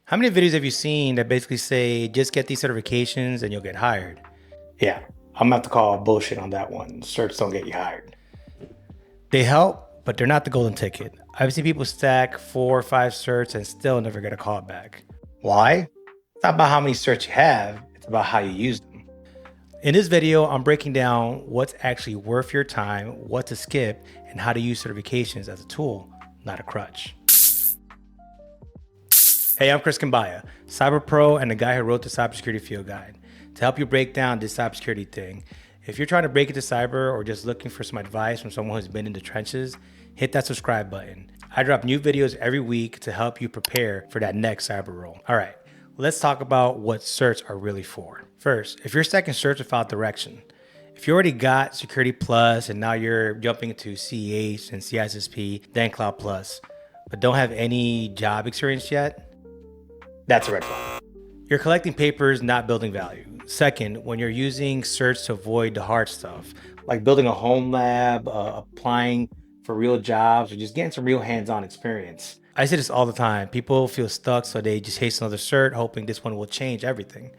How many videos have you seen that basically say, just get these certifications and you'll get hired? Yeah, I'm gonna have to call bullshit on that one. Certs don't get you hired. They help, but they're not the golden ticket. I've seen people stack 4 or 5 certs and still never get a call back. Why? It's not about how many certs you have, it's about how you use them. In this video, I'm breaking down what's actually worth your time, what to skip, and how to use certifications as a tool, not a crutch. Hey, I'm Chris Kambaya, Cyber Pro and the guy who wrote the Cybersecurity Field Guide. To help you break down this cybersecurity thing, if you're trying to break into cyber or just looking for some advice from someone who's been in the trenches, hit that subscribe button. I drop new videos every week to help you prepare for that next cyber role. All right, let's talk about what certs are really for. First, if you're stacking certs without direction, if you already got Security Plus and now you're jumping into CEH and CISSP, then Cloud Plus, but don't have any job experience yet, that's a red flag. You're collecting papers, not building value. Second, when you're using certs to avoid the hard stuff, like building a home lab, applying for real jobs, or just getting some real hands-on experience. I say this all the time. People feel stuck, so they just chase another cert, hoping this one will change everything.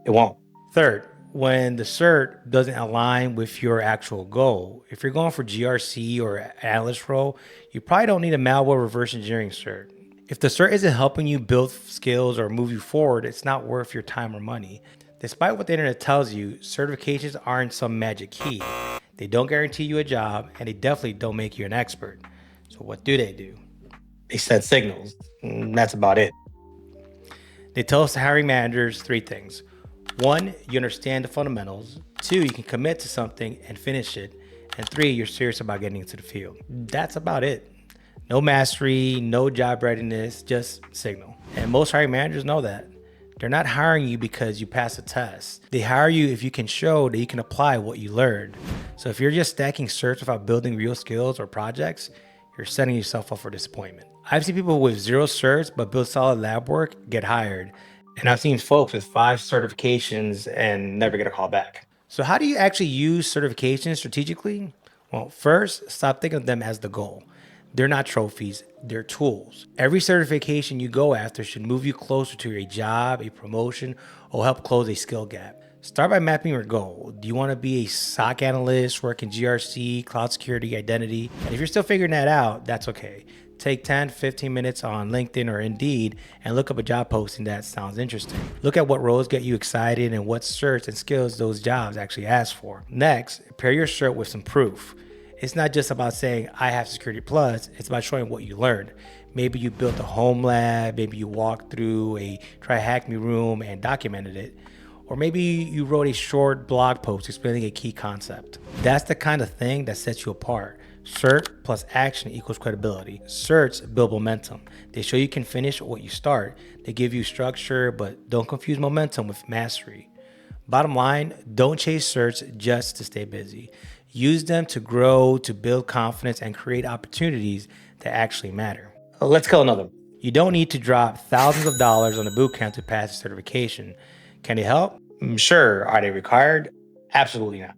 It won't. Third, when the cert doesn't align with your actual goal, if you're going for GRC or analyst role, you probably don't need a malware reverse engineering cert. If the cert isn't helping you build skills or move you forward, it's not worth your time or money. Despite what the internet tells you, certifications aren't some magic key. They don't guarantee you a job, and they definitely don't make you an expert. So what do? They set signals, and that's about it. They tell us, hiring managers, 3 things. 1, you understand the fundamentals. 2, you can commit to something and finish it. And 3, you're serious about getting into the field. That's about it. No mastery, no job readiness, just signal. And most hiring managers know that. They're not hiring you because you pass a test. They hire you if you can show that you can apply what you learned. So if you're just stacking certs without building real skills or projects, you're setting yourself up for disappointment. I've seen people with 0 certs but build solid lab work get hired. And I've seen folks with 5 certifications and never get a call back. So how do you actually use certifications strategically? Well, first, stop thinking of them as the goal. They're not trophies, they're tools. Every certification you go after should move you closer to a job, a promotion, or help close a skill gap. Start by mapping your goal. Do you want to be a SOC analyst, work in GRC, cloud security, identity? And if you're still figuring that out, that's okay. Take 10-15 minutes on LinkedIn or Indeed and look up a job posting that sounds interesting. Look at what roles get you excited and what certs and skills those jobs actually ask for. Next, pair your cert with some proof. It's not just about saying, I have Security Plus, it's about showing what you learned. Maybe you built a home lab, maybe you walked through a try hack me room and documented it. Or maybe you wrote a short blog post explaining a key concept. That's the kind of thing that sets you apart. Cert plus action equals credibility. Certs build momentum. They show you can finish what you start. They give you structure, but don't confuse momentum with mastery. Bottom line, don't chase certs just to stay busy. Use them to grow, to build confidence, and create opportunities that actually matter. Let's kill another one. You don't need to drop thousands of dollars on a bootcamp to pass a certification. Can they help? Sure. Are they required? Absolutely not.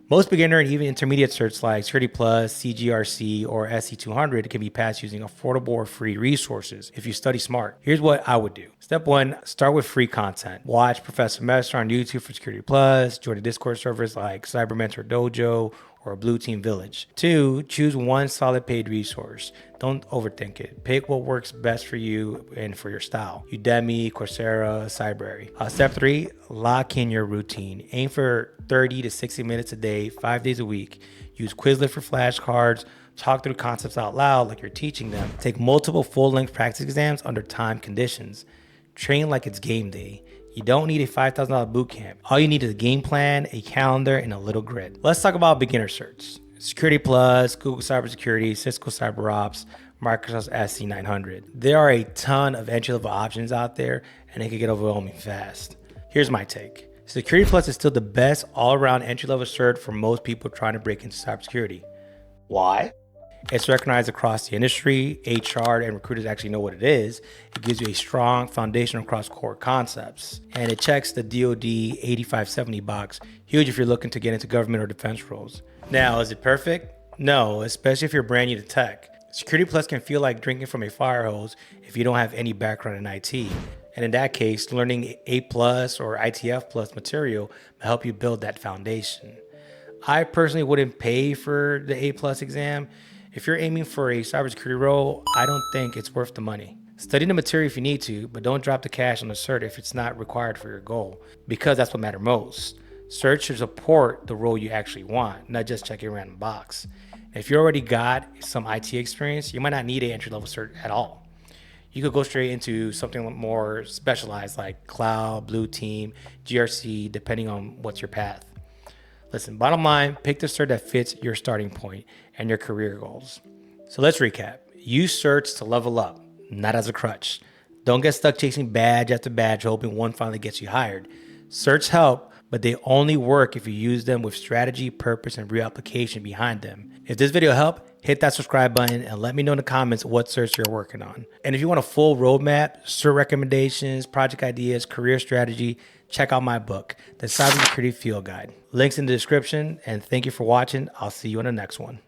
Most beginner and even intermediate certs like Security Plus, CGRC, or SC200 can be passed using affordable or free resources if you study smart. Here's what I would do. Step 1, start with free content. Watch Professor Messer on YouTube for Security Plus, join the Discord servers like Cyber Mentor Dojo or Blue Team Village. 2, choose one solid paid resource. Don't overthink it. Pick what works best for you and for your style. Udemy, Coursera, Cybrary. Step 3, lock in your routine. Aim for 30 to 60 minutes a day, 5 days a week. Use Quizlet for flashcards. Talk through concepts out loud like you're teaching them. Take multiple full-length practice exams under time conditions. Train like it's game day. You don't need a $5,000 boot camp. All you need is a game plan, a calendar, and a little grit. Let's talk about beginner certs. Security Plus, Google Cybersecurity, Cisco CyberOps, Microsoft SC900. There are a ton of entry-level options out there, and it can get overwhelming fast. Here's my take. Security Plus is still the best all-around entry-level cert for most people trying to break into cybersecurity. Why? It's recognized across the industry. HR and recruiters actually know what it is. It gives you a strong foundation across core concepts. And it checks the DoD 8570 box, huge if you're looking to get into government or defense roles. Now, is it perfect? No, especially if you're brand new to tech. Security Plus can feel like drinking from a fire hose if you don't have any background in IT. And in that case, learning A Plus or ITF Plus material will help you build that foundation. I personally wouldn't pay for the A Plus exam. If you're aiming for a cybersecurity role, I don't think it's worth the money. Study the material if you need to, but don't drop the cash on the cert if it's not required for your goal, because that's what matters most. Certs should support the role you actually want, not just check a random box. If you already got some IT experience, you might not need an entry-level cert at all. You could go straight into something more specialized like cloud, blue team, GRC, depending on what's your path. Listen, bottom line, pick the cert that fits your starting point and your career goals. So let's recap. Use certs to level up, not as a crutch. Don't get stuck chasing badge after badge, hoping one finally gets you hired. Certs help, but they only work if you use them with strategy, purpose, and real application behind them. If this video helped, hit that subscribe button and let me know in the comments what certs you're working on. And if you want a full roadmap, cert recommendations, project ideas, career strategy, check out my book, The Cybersecurity Field Guide. Links in the description, and thank you for watching. I'll see you in the next one.